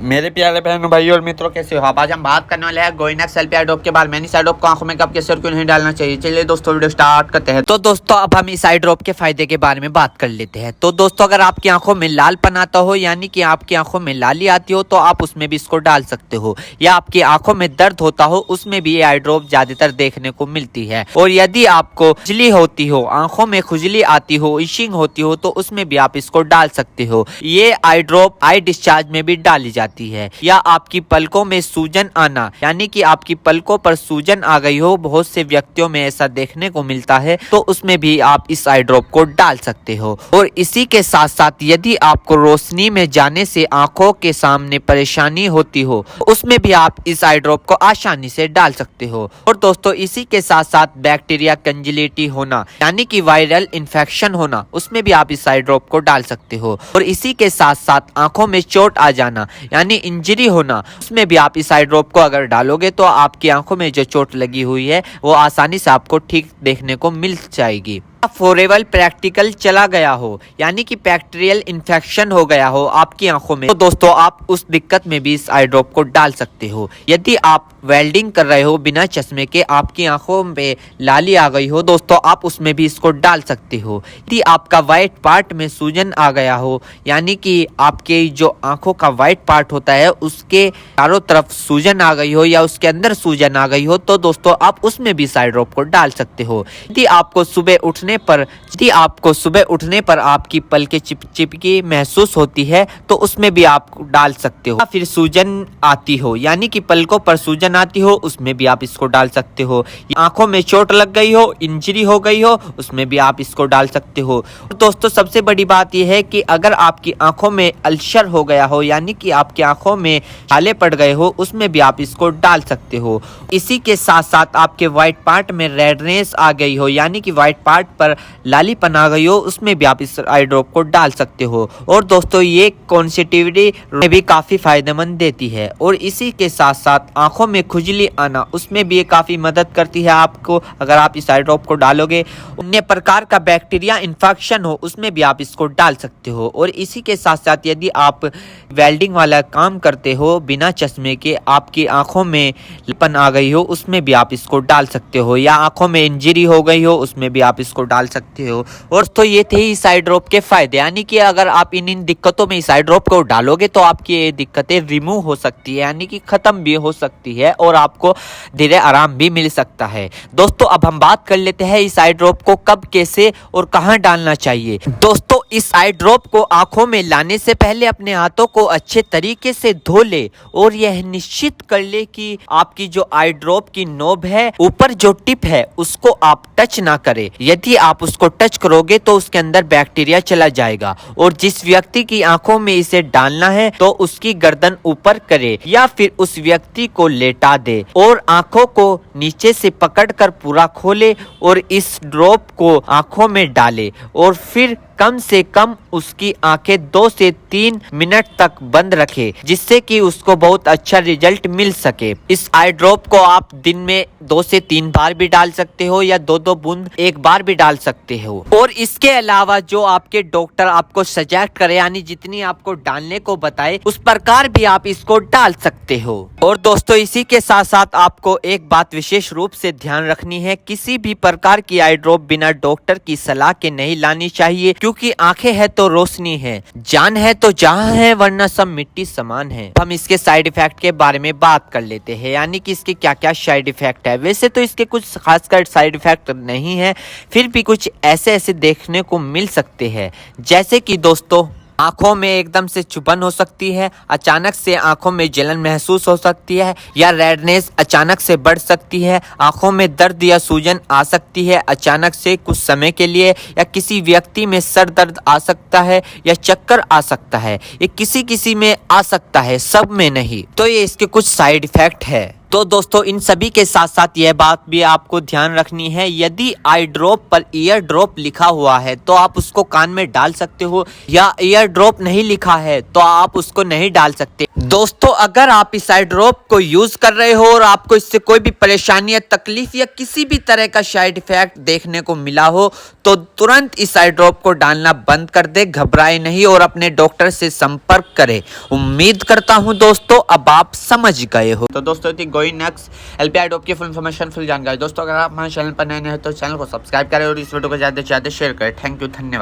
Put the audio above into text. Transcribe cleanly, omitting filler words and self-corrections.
मेरे प्यारे बहनों भाइयों और मित्रों, कैसे हो आप। आज हम बात करने वाले हैं गोइनक्स सेल्फी आई ड्रॉप के बारे में। इस आई ड्रॉप को आंखों में कब, कैसे और क्यों नहीं डालना चाहिए। चलिए दोस्तों वीडियो स्टार्ट करते हैं। तो दोस्तों अब हम इस आई ड्रॉप के फायदे के बारे में बात कर लेते हैं। तो दोस्तों अगर आपकी आंखों में लालपन आता हो, यानी कि आपकी आंखों में लाली आती हो, तो आप उसमें भी इसको डाल सकते हो। या आपकी आंखों में दर्द होता हो, उसमें भी ये आई ड्रॉप ज्यादातर देखने को मिलती है। और यदि आपको खुजली होती हो, आंखों में खुजली आती हो, इशिंग होती हो, तो उसमें भी आप इसको डाल सकते हो। ये आई ड्रॉप आई डिस्चार्ज में भी डाली जाती है। या आपकी पलकों में सूजन आना, यानी कि आपकी पलकों पर सूजन आ गई हो, बहुत से व्यक्तियों में ऐसा देखने को मिलता है, तो उसमें भी आप इस आई ड्रॉप को डाल सकते हो। और इसी के साथ साथ यदि आपको रोशनी में जाने से आंखों के सामने परेशानी होती हो, उसमें भी आप इस आई ड्रॉप को आसानी से डाल सकते हो। और दोस्तों इसी के साथ साथ बैक्टीरिया कंजिलिटी होना, यानी कि वायरल इन्फेक्शन होना, उसमें भी आप इस आई ड्रॉप को डाल सकते हो। और इसी के साथ साथ आंखों में चोट आ जाना, यानी इंजरी होना, उसमें भी आप इस आई ड्रॉप को अगर डालोगे तो आपकी आंखों में जो चोट लगी हुई है वो आसानी से आपको ठीक देखने को मिल जाएगी। फॉरेबल प्रैक्टिकल चला गया हो, यानी कि बैक्टीरियल इन्फेक्शन हो गया हो आपकी आंखों में, तो दोस्तों आप उस दिक्कत में भी इस आई ड्रॉप को डाल सकते हो। यदि आप वेल्डिंग कर रहे हो बिना चश्मे के, आपकी आंखों में लाली आ गई हो, दोस्तों आप उसमें भी इसको डाल सकते हो। यदि आपका व्हाइट पार्ट में सूजन आ गया हो, यानी कि आपके जो आंखों का व्हाइट पार्ट होता है उसके चारों तरफ सूजन आ गई हो या उसके अंदर सूजन आ गई हो, तो दोस्तों आप उसमें भी इस आई ड्रॉप को डाल सकते हो। यदि आपको सुबह उठने पर आपकी पलकें चिपचिपकी महसूस होती है, तो उसमें भी आप डाल सकते हो। फिर सूजन आती हो, यानी कि पलकों पर सूजन आती हो, उसमें भी आप इसको डाल सकते हो। आंखों में चोट लग गई हो, इंजरी हो गई हो, उसमें भी आप इसको डाल सकते हो। और दोस्तों सबसे बड़ी बात यह है कि अगर आपकी आंखों में अल्सर हो गया हो, यानी कि आपकी आंखों में छाले पड़ गए हो, उसमें भी आप इसको डाल सकते हो। इसी के साथ साथ आपके व्हाइट पार्ट में रेडनेस आ गई हो, यानी कि व्हाइट पार्ट पर लालीपन आ गई हो, उसमें भी आप इस आई ड्रॉप को डाल सकते हो। और दोस्तों ये कॉन्सेटिविटी में भी काफी फायदेमंद देती है। और इसी के साथ साथ आंखों में खुजली आना, उसमें भी ये काफी मदद करती है आपको। अगर आप इस आई ड्रॉप को डालोगे, अन्य प्रकार का बैक्टीरिया इन्फेक्शन हो, उसमें भी आप इसको डाल सकते हो। और इसी के साथ साथ यदि आप वेल्डिंग वाला काम करते हो बिना चश्मे के, आपकी आंखों में लालीपन आ गई हो, उसमें भी आप इसको डाल सकते हो। या आंखों में इंजरी हो गई हो, उसमें भी आप इसको डाल सकते हो। और तो ये थे इस आई ड्रॉप के फायदे, यानी कि अगर आप इन दिक्कतों में इस आई ड्रॉप को डालोगे तो आपकी ये दिक्कतें रिमूव हो सकती है, यानी कि खत्म भी हो सकती है और आपको धीरे आराम भी मिल सकता है। दोस्तों अब हम बात कर लेते हैं इस आई ड्रॉप को कब, कैसे और कहां डालना चाहिए। दोस्तों इस आई ड्रॉप को आंखों में लाने से पहले अपने हाथों को अच्छे तरीके से धो ले और यह निश्चित कर ले कि आपकी जो आई ड्रॉप की नोब है, ऊपर जो टिप है, उसको आप टच ना करें। यदि आप उसको टच करोगे तो उसके अंदर बैक्टीरिया चला जाएगा। और जिस व्यक्ति की आंखों में इसे डालना है तो उसकी गर्दन ऊपर करे या फिर उस व्यक्ति को लेटा दे और आंखों को नीचे से पकड़कर पूरा खोले और इस ड्रॉप को आंखों में डाले। और फिर कम से कम उसकी आंखें 2 से 3 मिनट तक बंद रखे, जिससे कि उसको बहुत अच्छा रिजल्ट मिल सके। इस आई ड्रॉप को आप दिन में 2 से 3 बार भी डाल सकते हो या 2-2 बूंद एक बार भी डाल सकते हो। और इसके अलावा जो आपके डॉक्टर आपको सजेस्ट करे, यानी जितनी आपको डालने को बताए, उस प्रकार भी आप इसको डाल सकते हो। और दोस्तों इसी के साथ साथ आपको एक बात विशेष रूप से ध्यान रखनी है, किसी भी प्रकार की आई ड्रॉप बिना डॉक्टर की सलाह के नहीं लानी चाहिए, क्योंकि आंखें है तो रोशनी है, जान है तो जहां है, वरना सब मिट्टी समान है। हम इसके साइड इफेक्ट के बारे में बात कर लेते हैं, यानी कि इसके क्या क्या साइड इफेक्ट है। वैसे तो इसके कुछ खासकर साइड इफेक्ट नहीं है, फिर भी कुछ ऐसे ऐसे देखने को मिल सकते हैं, जैसे कि दोस्तों आंखों में एकदम से चुभन हो सकती है, अचानक से आंखों में जलन महसूस हो सकती है, या रेडनेस अचानक से बढ़ सकती है, आंखों में दर्द या सूजन आ सकती है अचानक से कुछ समय के लिए, या किसी व्यक्ति में सर दर्द आ सकता है या चक्कर आ सकता है। ये किसी किसी में आ सकता है, सब में नहीं। तो ये इसके कुछ साइड इफेक्ट है। तो दोस्तों इन सभी के साथ साथ यह बात भी आपको ध्यान रखनी है, यदि आई ड्रॉप पर ईयर ड्रॉप लिखा हुआ है तो आप उसको कान में डाल सकते हो, या ईयर ड्रॉप नहीं लिखा है तो आप उसको नहीं डाल सकते। दोस्तों अगर आप इस आई ड्रॉप को यूज कर रहे हो और आपको इससे कोई भी परेशानी या तकलीफ या किसी भी तरह का साइड इफेक्ट देखने को मिला हो तो तुरंत इस आई ड्रॉप को डालना बंद कर दे, घबराए नहीं और अपने डॉक्टर से संपर्क करें। उम्मीद करता हूं दोस्तों अब आप समझ गए हो। तो दोस्तों गोइंग नेक्स्ट एलपीआई ड्रॉप की फुल इन्फॉर्मेशन फुल जानकारी। दोस्तों अगर आप हमारे चैनल पर नए हैं तो चैनल को सब्सक्राइब करें और इस वीडियो को ज्यादा से ज्यादा शेयर करें। थैंक यू, धन्यवाद।